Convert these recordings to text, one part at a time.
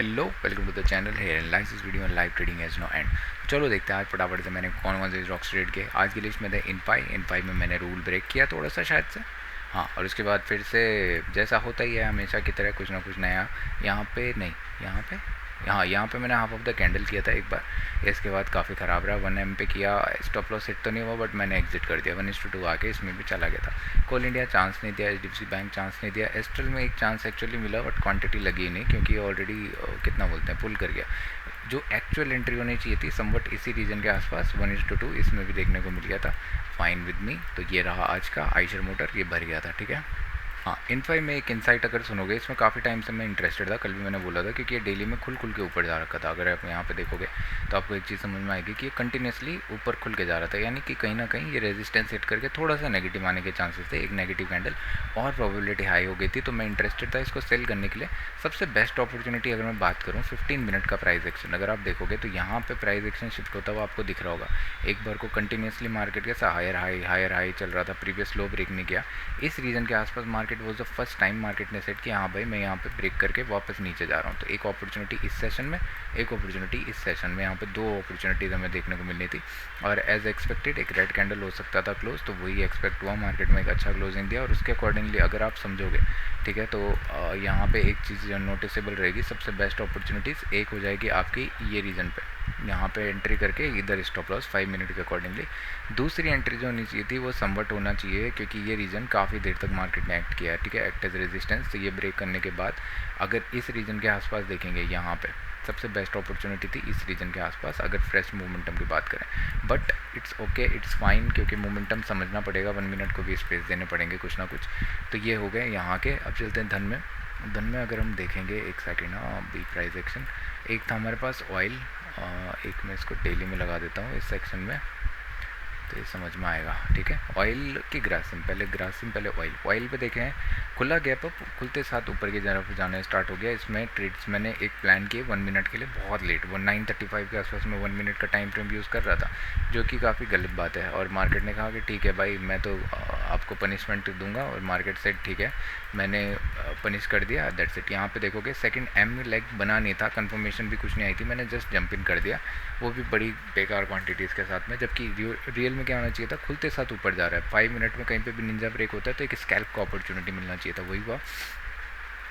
Hello, welcome to the channel है analysis video and live trading edge no end. चलो देखते हैं आज फटाफट से मैंने कौन कौन से स्टॉक्स ट्रेड किए। आज की लिस्ट में थे इन फाइव में मैंने रूल ब्रेक किया थोड़ा सा शायद से। हाँ, और उसके बाद फिर से जैसा होता ही है हमेशा की तरह कुछ ना कुछ नया। यहाँ पे नहीं, यहाँ पे, यहाँ पे मैंने हाफ ऑफ द कैंडल किया था एक बार। इसके बाद काफ़ी ख़राब रहा, 1M पे किया, स्टॉप लॉस हिट तो नहीं हुआ बट मैंने एग्जिट कर दिया। 1:2 आके इसमें भी चला गया था। कोल इंडिया चांस नहीं दिया, HDFC बैंक चांस नहीं दिया, एस्ट्रल में एक चांस एक्चुअली मिला बट क्वांटिटी लगी नहीं क्योंकि ऑलरेडी कितना बोलते हैं पुल कर गया। जो एक्चुअल एंट्री होनी चाहिए थी समवट इसी रीजन के आसपास 1:2 इसमें भी देखने को मिल गया था। Fine with me. तो ये रहा आज का आइशर मोटर, ये भर गया था, ठीक है। हाँ, इनफाइव में एक इनसाइट अगर सुनोगे, इसमें काफ़ी टाइम से मैं इंटरेस्टेड था, कल भी मैंने बोला था, क्योंकि ये डेली में खुल के ऊपर जा रखा था। अगर आप यहाँ पे देखोगे तो आपको एक चीज़ समझ में आएगी कि ये कंटिन्यूसली ऊपर खुल के जा रहा था, यानी कि कहीं ना कहीं ये रेजिस्टेंस हिट करके थोड़ा सा नेगेटिव आने के चांसेस थे। एक नेगेटिव कैंडल और प्रोबेबिलिटी हाई हो गई थी, तो मैं इंटरेस्टेड था इसको सेल करने के लिए। सबसे बेस्ट अपॉर्चुनिटी अगर मैं बात करूँ 15 मिनट का प्राइस एक्शन, अगर आप देखोगे तो यहाँ पे प्राइस एक्शन शिफ्ट होता हुआ आपको दिख रहा होगा। एक बार को कंटिन्यूसली मार्केट के हायर हाई चल रहा था, प्रीवियस लो ब्रेक नहीं किया। इस रीजन के आसपास market was the first time market ने सेट किया हाँ भाई मैं यहाँ पे ब्रेक करके वापस नीचे जा रहा हूँ। तो एक अपॉर्चुनिटी इस सेशन में, एक अपॉर्चुनिटी इस सेशन में, यहाँ पे दो अपॉर्चुनिटीज़ हमें देखने को मिलनी थी। और एज एक्सपेक्टेड एक रेड कैंडल हो सकता था क्लोज, तो वही एक्सपेक्ट हुआ, मार्केट में एक अच्छा क्लोजिंग दिया। और उसके अकॉर्डिंगली अगर आप समझोगे, ठीक है, तो यहाँ पे एक चीज़ नोटिसेबल रहेगी। सबसे बेस्ट अपॉर्चुनिटीज़ एक हो जाएगी आपकी ये रीजन पे, यहाँ पे एंट्री करके इधर स्टॉप लॉस 5 मिनट के अकॉर्डिंगली। दूसरी एंट्री जो होनी चाहिए थी वो समवट होना चाहिए, क्योंकि ये रीजन काफ़ी देर तक मार्केट ने एक्ट किया है, ठीक है, एक्ट एज रेजिस्टेंस। तो ये ब्रेक करने के बाद अगर इस रीजन के आसपास देखेंगे, यहाँ पे सबसे बेस्ट अपॉर्चुनिटी थी इस रीजन के आसपास, अगर फ्रेश मोमेंटम की बात करें। But it's okay, it's fine, क्योंकि मोमेंटम समझना पड़ेगा, 1 मिनट को भी स्पेस देने पड़ेंगे कुछ ना कुछ। तो ये हो गए यहाँ के। अब चलते हैं धन में। धन में अगर हम देखेंगे, एक सेकेंड, बी प्राइस एक्शन एक था हमारे पास ऑयल। एक मैं इसको डेली में लगा देता हूँ इस सेक्शन में, तो ये समझ में आएगा, ठीक है। ऑयल की ग्रासिम पहले ऑयल पे देखें, खुला गैप अप, खुलते साथ ऊपर की तरफ जाना स्टार्ट हो गया। इसमें ट्रेड्स मैंने एक प्लान किए 1 मिनट के लिए, बहुत लेट, 9:35 के आसपास में 1 मिनट का टाइम फ्रेम यूज़ कर रहा था, जो कि काफ़ी गलत बात है। और मार्केट ने कहा कि ठीक है भाई मैं तो आपको पनिशमेंट दूंगा, और मार्केट से ठीक है मैंने पनिश कर दिया, दैट्स इट। यहाँ पे देखोगे सेकंड एम लेग बना नहीं था, कंफर्मेशन भी कुछ नहीं आई थी, मैंने जस्ट जंप इन कर दिया, वो भी बड़ी बेकार क्वांटिटीज़ के साथ में। जबकि रियल में क्या होना चाहिए था, खुलते साथ ऊपर जा रहा है, 5 मिनट में कहीं पे भी निंजा ब्रेक होता है तो एक स्कैल्प को अपॉर्चुनिटी मिलना चाहिए था, वही हुआ।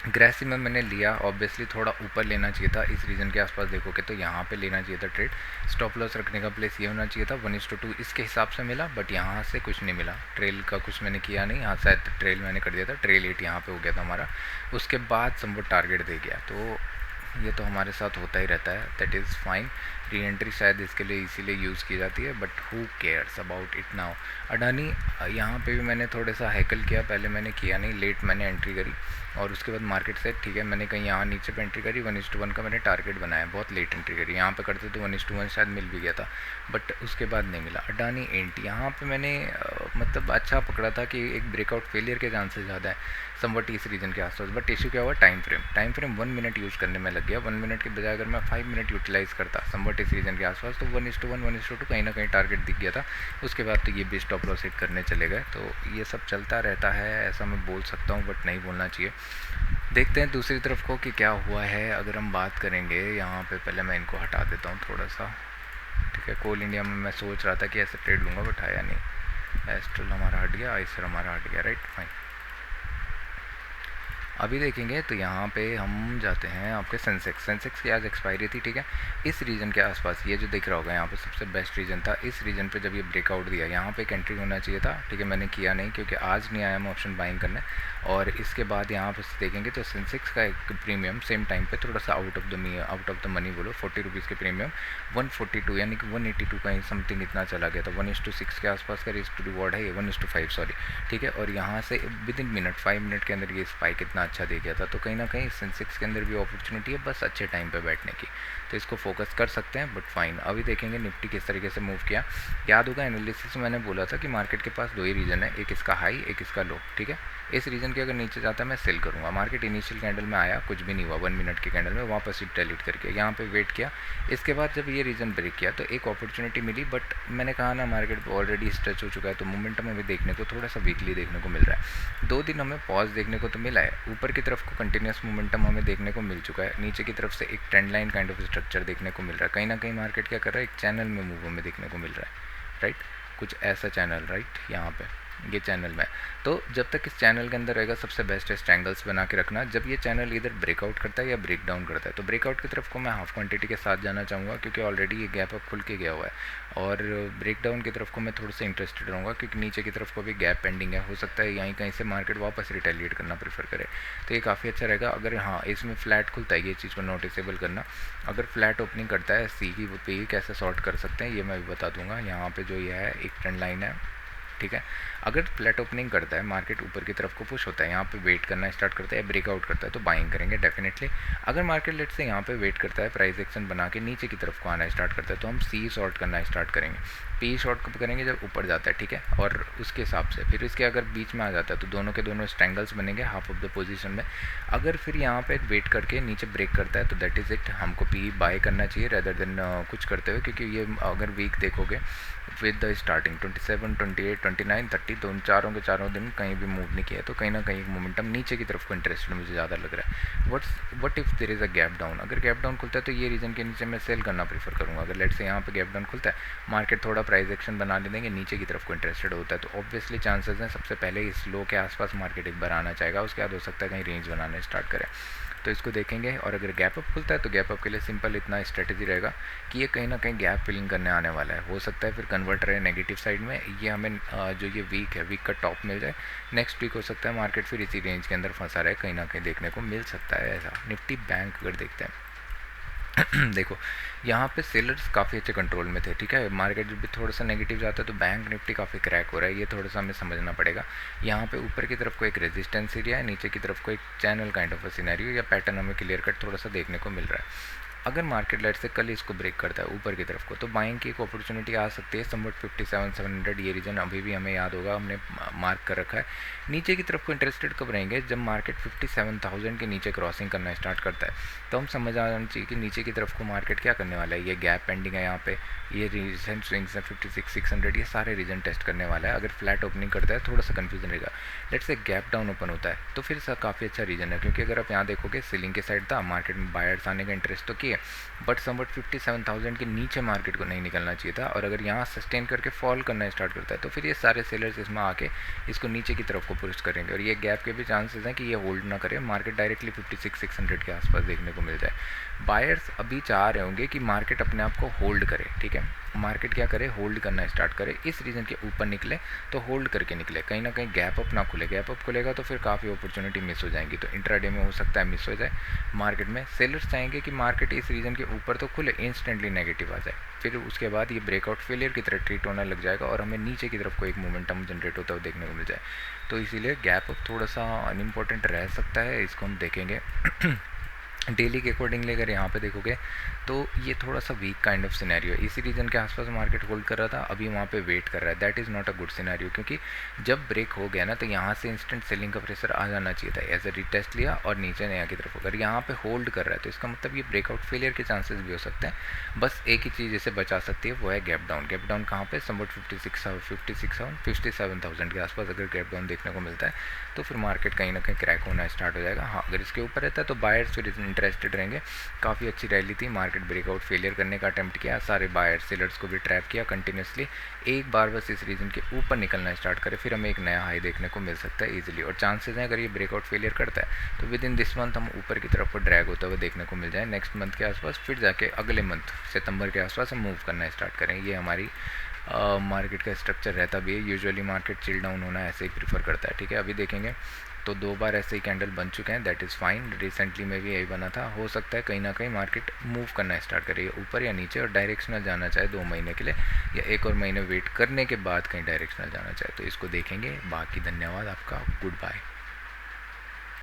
ग्रेसिव में मैंने लिया, ऑब्वियसली थोड़ा ऊपर लेना चाहिए था, इस रीजन के आसपास देखोगे तो यहाँ पे लेना चाहिए था ट्रेड। स्टॉप लॉस रखने का प्लेस ये होना चाहिए था 1:2 इसके हिसाब से मिला, बट यहाँ से कुछ नहीं मिला। ट्रेल का कुछ मैंने किया नहीं, यहाँ शायद ट्रेल मैंने कर दिया था, ट्रेल 8 यहाँ पे हो गया था हमारा। उसके बाद समवट टारगेट दे गया, तो ये तो हमारे साथ होता ही रहता है, that is fine. Re entry शायद इसके लिए इसीलिए यूज़ की जाती है, but who cares about it now. Adani यहाँ पे भी मैंने थोड़ा सा हैकल किया, पहले मैंने किया नहीं, लेट मैंने एंट्री करी, और उसके बाद मार्केट से ठीक है मैंने कहीं यहाँ नीचे पे एंट्री करी, 1:1 का मैंने टारगेट बनाया, बहुत लेट एंट्री करी। यहाँ पे करते तो 1:1 शायद मिल भी गया था, बट उसके बाद नहीं मिला। अडानी एंट यहाँ पे मैंने मतलब अच्छा पकड़ा था कि एक ब्रेकआउट फेलियर के चांसेस ज़्यादा है समवट इस रीजन के आसपास। बट इशू क्या हुआ, टाइम फ्रेम 1 मिनट यूज़ करने में लग गया। 1 मिनट के बजाय अगर मैं 5 मिनट यूटिलाइज़ करता समवट इस रीजन के आसपास, तो 1:1 1:2 कहीं ना कहीं टारगेट दिख गया था। उसके बाद तो ये भी स्टॉप लॉस हिट करने चले गए। तो ये सब चलता रहता है, ऐसा मैं बोल सकता हूँ, बट नहीं बोलना चाहिए। देखते हैं दूसरी तरफ को कि क्या हुआ है। अगर हम बात करेंगे यहाँ पे, पहले मैं इनको हटा देता हूँ थोड़ा सा, ठीक है। कोल इंडिया में मैं सोच रहा था कि ऐसे ट्रेड लूँगा, बट आया नहीं। एस्ट्रल हमारा हट गया, आइसर हमारा हट गया, राइट, फाइन। अभी देखेंगे तो यहाँ पे हम जाते हैं आपके सेंसेक्स की आज एक्सपायरी थी, ठीक है। इस रीजन के आसपास ये जो दिख रहा होगा यहाँ पे सबसे बेस्ट रीजन था, इस रीजन पे जब ये ब्रेकआउट दिया यहाँ पे एक एंट्री होना चाहिए था, ठीक है। मैंने किया नहीं क्योंकि आज नहीं आया मैं ऑप्शन बाइंग करने। और इसके बाद यहाँ पे देखेंगे तो सेंसेक्स का एक प्रीमियम सेम टाइम पे थोड़ा सा आउट ऑफ द मनी बोलो, 40 रुपीज़ के प्रीमियम 142 यानी कि 182 का ही समथिंग इतना चला गया था। 1:6 के आसपास का रिस्क टू रिवॉर्ड है ये, 1:5 सॉरी, ठीक है। और यहाँ से विद इन मिनट 5 मिनट के अंदर ये स्पाइक इतना अच्छा दे गया था, तो कहीं ना कहीं सेंसेक्स के अंदर भी अपॉर्चुनिटी है, बस अच्छे टाइम पे बैठने की, तो इसको फोकस कर सकते हैं, बट फाइन। अभी देखेंगे निफ्टी किस तरीके से मूव किया। याद होगा एनालिसिस में मैंने बोला था कि मार्केट के पास दो ही रीज़न है, एक इसका हाई एक इसका लो, ठीक है। इस रीज़न के अगर नीचे जाता है मैं सेल करूँगा। मार्केट इनिशियल कैंडल में आया, कुछ भी नहीं हुआ, 1 मिनट के कैंडल में वापस डिलीट करके यहाँ पे वेट किया। इसके बाद जब ये रीज़न ब्रेक किया तो एक अपॉर्चुनिटी मिली, बट मैंने कहा ना मार्केट ऑलरेडी स्ट्रेच हो चुका है, तो मोमेंटम हमें देखने को थोड़ा सा वीकली देखने को मिल रहा है। 2 दिन हमें पॉज देखने को तो मिला है, ऊपर की तरफ को कंटिन्यूस मोमेंटम हमें देखने को मिल चुका है, नीचे की तरफ से एक trend line kind of structure देखने को मिल रहा है। कहीं ना कहीं मार्केट क्या कर रहा है, एक चैनल में मूव हमें देखने को मिल रहा है, राइट, कुछ ऐसा चैनल, राइट, यहाँ पे ये चैनल में। तो जब तक इस चैनल के अंदर रहेगा सबसे बेस्ट है स्ट्रैंगल्स बना के रखना। जब ये चैनल इधर ब्रेकआउट करता है या ब्रेक डाउन करता है तो ब्रेकआउट की तरफ को मैं हाफ क्वांटिटी के साथ जाना चाहूँगा, क्योंकि ऑलरेडी ये गैप अप खुल के गया हुआ है। और ब्रेक डाउन की तरफ को मैं थोड़ा सा इंटरेस्टेड रहूँगा, क्योंकि नीचे की तरफ को भी गैप पेंडिंग है, हो सकता है यहीं कहीं से मार्केट वापस रिटेलिएट करना प्रेफर करे, तो ये काफ़ी अच्छा रहेगा। अगर हाँ इसमें फ्लैट खुलता है, ये चीज़ को नोटिसेबल करना, अगर फ्लैट ओपनिंग करता है सी की पे ही कैसे सॉर्ट कर सकते हैं ये मैं भी बता दूंगा। यहाँ पे जो ये है एक ट्रेंड लाइन है, ठीक है। अगर फ्लैट ओपनिंग करता है, मार्केट ऊपर की तरफ को पुश होता है, यहाँ पे वेट करना स्टार्ट करता है, ब्रेकआउट करता है तो बाइंग करेंगे डेफिनेटली। अगर मार्केट लेट से यहाँ पे वेट करता है, प्राइस एक्शन बना के नीचे की तरफ को आना स्टार्ट करता है तो हम सी शॉर्ट करना स्टार्ट करेंगे। पी शॉर्ट कब करेंगे, जब ऊपर जाता है, ठीक है। और उसके हिसाब से फिर इसके अगर बीच में आ जाता है तो दोनों के दोनों स्ट्रैंगल्स बनेंगे हाफ ऑफ द पोजीशन में। अगर फिर यहाँ पे वेट करके नीचे ब्रेक करता है तो दैट इज़ इट, हमको पी बाय करना चाहिए रेदर देन कुछ करते हुए, क्योंकि ये अगर वीक देखोगे विद द स्टार्टिंग 27, 28, 29, 30 तो उन चारों के चारों दिन कहीं भी मूव नहीं किया, तो कहीं ना कहीं मोमेंटम नीचे की तरफ को इंटरेस्टेड मुझे ज़्यादा लग रहा है। What if there is a gap down, अगर गैप डाउन खुलता है तो ये रीजन के नीचे मैं सेल करना प्रीफर करूँगा। अगर लेट से यहाँ पे गैप डाउन खुलता है, मार्केट थोड़ा प्राइस एक्शन बना ले देंगे, नीचे की तरफ को इंटरेस्टेड होता है तो ऑब्वियसली चांसेस हैं सबसे पहले इस लो के आसपास मार्केट एक बार आना चाहेगा, उसके बाद हो सकता है कहीं रेंज बनाने स्टार्ट करें, तो इसको देखेंगे। और अगर गैप अप खुलता है तो गैप अप के लिए सिंपल इतना स्ट्रेटजी रहेगा कि ये कहीं ना कहीं गैप फिलिंग करने आने वाला है, हो सकता है फिर कन्वर्ट रहे नेगेटिव साइड में, ये हमें जो ये वीक है वीक का टॉप मिल जाए, नेक्स्ट वीक हो सकता है मार्केट फिर इसी रेंज के अंदर फंसा रहे, कहीं ना कहीं देखने को मिल सकता है ऐसा। निफ्टी बैंक अगर देखते हैं देखो यहाँ पे सेलर्स काफ़ी अच्छे कंट्रोल में थे, ठीक है। मार्केट जब भी थोड़ा सा नेगेटिव जाता है तो बैंक निफ्टी काफ़ी क्रैक हो रहा है, ये थोड़ा सा हमें समझना पड़ेगा। यहाँ पे ऊपर की तरफ को एक रेजिस्टेंस एरिया है, नीचे की तरफ को एक चैनल काइंड ऑफ सिनेरियो या पैटर्न हमें क्लियर कट थोड़ा सा देखने को मिल रहा है। अगर मार्केट लेट से कल इसको ब्रेक करता है ऊपर की तरफ को तो बाइंग की एक अपॉर्चुनिटी आ सकती है समवट 57,700, ये रीजन अभी भी हमें याद होगा, हमने मार्क कर रखा है। नीचे की तरफ को इंटरेस्टेड कब रहेंगे, जब मार्केट 57,000 के नीचे क्रॉसिंग करना स्टार्ट करता है तो हम समझ आ जाना चाहिए कि नीचे की तरफ को मार्केट क्या करने वाला है। ये गैप पेंडिंग है, यहाँ पे ये रिसेंट स्विंग्स है 56,600, ये सारे रीजन टेस्ट करने वाला है। अगर फ्लैट ओपनिंग करता है थोड़ा सा कन्फ्यूजन रहेगा, लेट से गैप डाउन ओपन होता है तो फिर काफ़ी अच्छा रीजन है, क्योंकि अगर आप यहाँ देखोगे सीलिंग के साइड था, मार्केट में बायर्स आने का इंटरेस्ट तो किया, बट समवट 57,000 के नीचे मार्केट को नहीं निकलना चाहिए था। और अगर यहाँ सस्टेन करके फॉल करना स्टार्ट करता है तो फिर ये सारे सेलर्स इसमें आके इसको नीचे की तरफ को पुश करेंगे, और ये गैप के भी चांसेस हैं कि ये होल्ड ना करे, मार्केट डायरेक्टली 56,600 के आसपास देखने को मिल जाए। बायर्स अभी चाह रहे होंगे कि मार्केट अपने आप को होल्ड करे, ठीक है, मार्केट क्या करे, होल्ड करना स्टार्ट करे, इस रीजन के ऊपर निकले तो होल्ड करके निकले, कहीं ना कहीं गैप अप ना खुले। गैप अप खुलेगा तो फिर काफ़ी अपॉर्चुनिटी मिस हो जाएंगी, तो इंट्राडे में हो सकता है मिस हो जाए मार्केट में। सेलर्स चाहेंगे कि मार्केट इस रीजन के ऊपर तो खुले, इंस्टेंटली नेगेटिव आ जाए, फिर उसके बाद ये ब्रेकआउट फेलियर की तरह ट्रीट होने लग जाएगा और हमें नीचे की तरफ को एक मोमेंटम जनरेट होता हुआ देखने को मिल जाए। तो इसीलिए गैप अप थोड़ा सा अनइम्पोर्टेंट रह सकता है, इसको हम देखेंगे। डेली के अकॉर्डिंगली अगर यहाँ पे देखोगे तो ये थोड़ा सा वीक काइंड ऑफ सिनेरियो है, इसी रीजन के आसपास मार्केट होल्ड कर रहा था, अभी वहाँ पे वेट कर रहा है, that is not a good scenario, क्योंकि जब ब्रेक हो गया ना तो यहाँ से इंस्टेंट सेलिंग का प्रेशर आ जाना चाहिए था, एज ए रिटेस्ट लिया और नीचे नया की तरफ। अगर यहाँ पे होल्ड कर रहा है तो इसका मतलब ये ब्रेकआउट फेलियर के चांसेस भी हो सकते हैं। बस एक ही चीज़ इसे बचा सकती है, वो है गैप डाउन। गैप डाउन कहाँ पे, समवट 57,000 के आसपास अगर गैप डाउन देखने को मिलता है तो फिर मार्केट कहीं ना कहीं क्रैक होना स्टार्ट हो जाएगा। हाँ अगर इसके ऊपर रहता है तो बायर्स फिर इंटरेस्टेड रहेंगे। काफ़ी अच्छी रैली थी, मार्केट ब्रेकआउट फेलियर करने का अटेम्प्ट किया, सारे बायर्स सेलर्स को भी ट्रैप किया कंटिन्यूसली, एक बार बस इस रीजन के ऊपर निकलना स्टार्ट करे फिर हमें एक नया हाई देखने को मिल सकता है ईजिली। और चांसेस हैं अगर ये ब्रेकआउट फेलियर करता है तो विद इन दिस मंथ हम ऊपर की तरफ ड्रैग होता हुआ देखने को मिल जाए, नेक्स्ट मंथ के आसपास फिर जाके अगले मंथ सितंबर के आसपास हम मूव करना स्टार्ट करें। ये हमारी मार्केट का स्ट्रक्चर रहता भी है, यूजुअली मार्केट चिल डाउन होना ऐसे ही प्रीफर करता है, ठीक है। अभी देखेंगे तो 2 बार ऐसे ही कैंडल बन चुके हैं, दैट इज़ फाइन। रिसेंटली में भी यही बना था, हो सकता है कहीं ना कहीं मार्केट मूव करना स्टार्ट करे ऊपर या नीचे, और डायरेक्शनल जाना चाहे 2 महीने के लिए या 1 और महीने वेट करने के बाद कहीं डायरेक्शनल जाना चाहे, तो इसको देखेंगे। बाकी धन्यवाद आपका, गुड बाय।